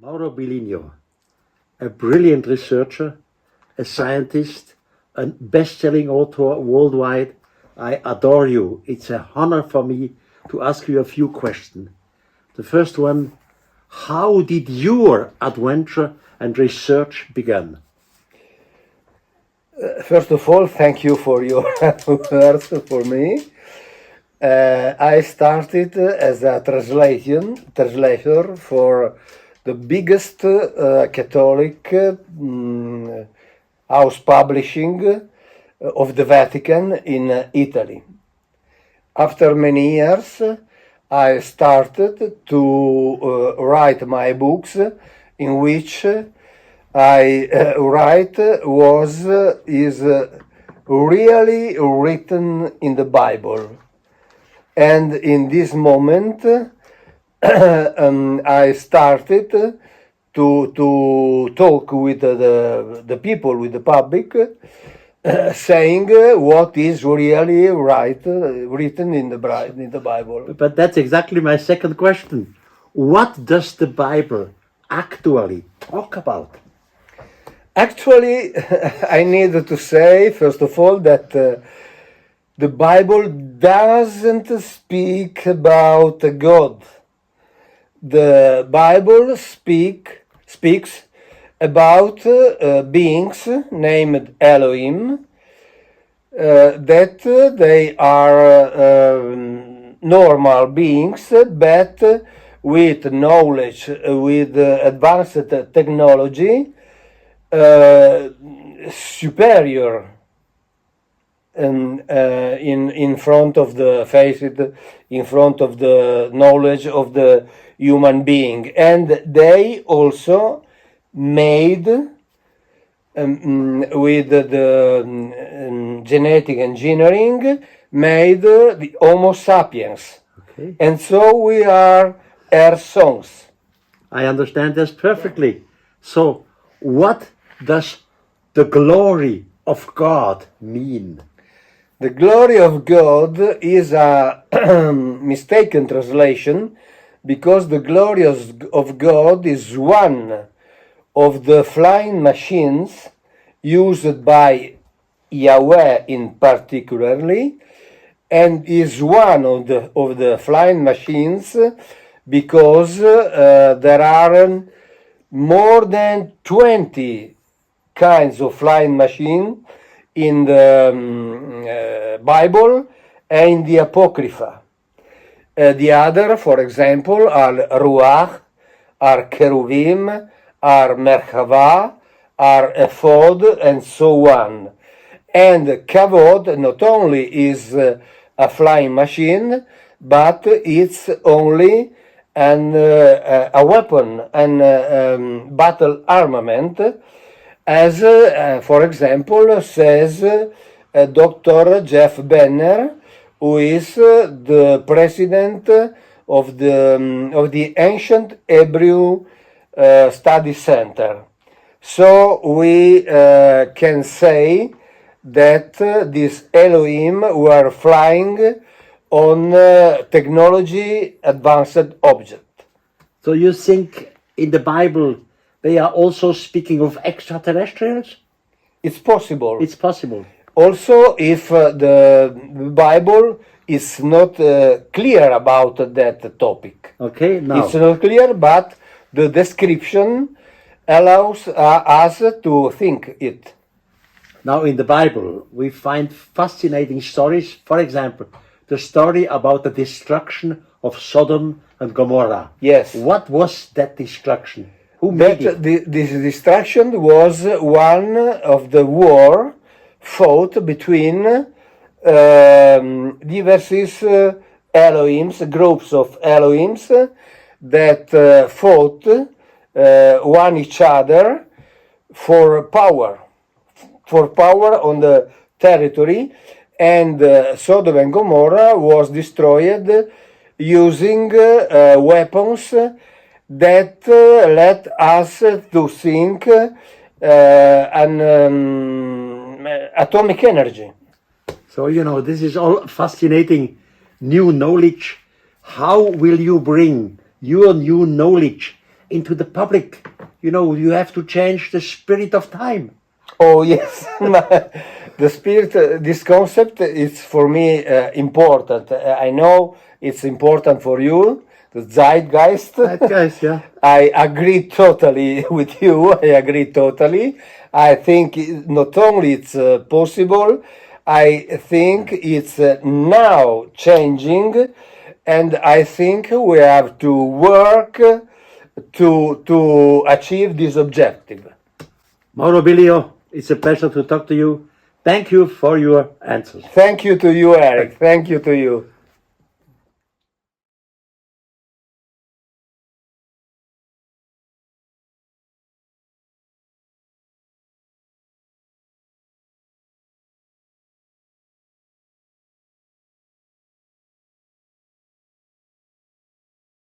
Mauro Biglino, a brilliant researcher, a scientist, a best-selling author worldwide. I adore you. It's an honor for me to ask you a few questions. The first one, how did your adventure and research begin? First of all, thank you for your words for me. I started as a translator for the biggest Catholic house publishing of the Vatican in Italy. After many years, I started to write my books, in which I write is really written in the Bible. And in this moment, I started to talk with the people, with the public, saying what is really written in the Bible. But that's exactly my second question. What does the Bible actually talk about? Actually, I need to say, first of all, that the Bible doesn't speak about God. The Bible speaks about beings named Elohim, that they are normal beings, but with knowledge, with advanced technology, superior in front of the in front of the knowledge of the human being, and they also made with the genetic engineering made the Homo sapiens. Okay. And so we are Earth sons. I understand this perfectly. So what does the glory of God mean? The glory of God is a mistaken translation, because the glory of God is one of the flying machines used by Yahweh in particularly, and is one of the flying machines because there are more than 20 kinds of flying machine in the Bible and in the Apocrypha. The other, for example, are Ruach, are Cheruvim, are Merkava, are Ephod, and so on. And Kavod not only is a flying machine, but it's only a weapon and battle armament, as, for example, says Dr. Jeff Benner, who is the president of the Ancient Hebrew Study Center. So we can say that these Elohim were flying on technology advanced object. So you think in the Bible they are also speaking of extraterrestrials? It's possible. It's possible. Also, if the Bible is not clear about that topic. Okay, now. It's not clear, but the description allows us to think it. Now in the Bible we find fascinating stories. For example, the story about the destruction of Sodom and Gomorrah. Yes. What was that destruction? Who made it? This destruction was one of the war fought between diverse Elohims, groups of Elohims that fought one each other for power on the territory, and Sodom and Gomorrah was destroyed using weapons that led us to think atomic energy. So, this is all fascinating new knowledge. How will you bring your new knowledge into the public. You know, you have to change the spirit of time. Oh yes, the spirit. This concept is for me important. I know it's important for you. The zeitgeist. Zeitgeist, yeah. I agree totally with you. I agree totally. I think not only it's possible, I think it's now changing, and I think we have to work to achieve this objective. Mauro Biglino, it's a pleasure to talk to you. Thank you for your answers. Thank you to you, Erich. Thank you to you.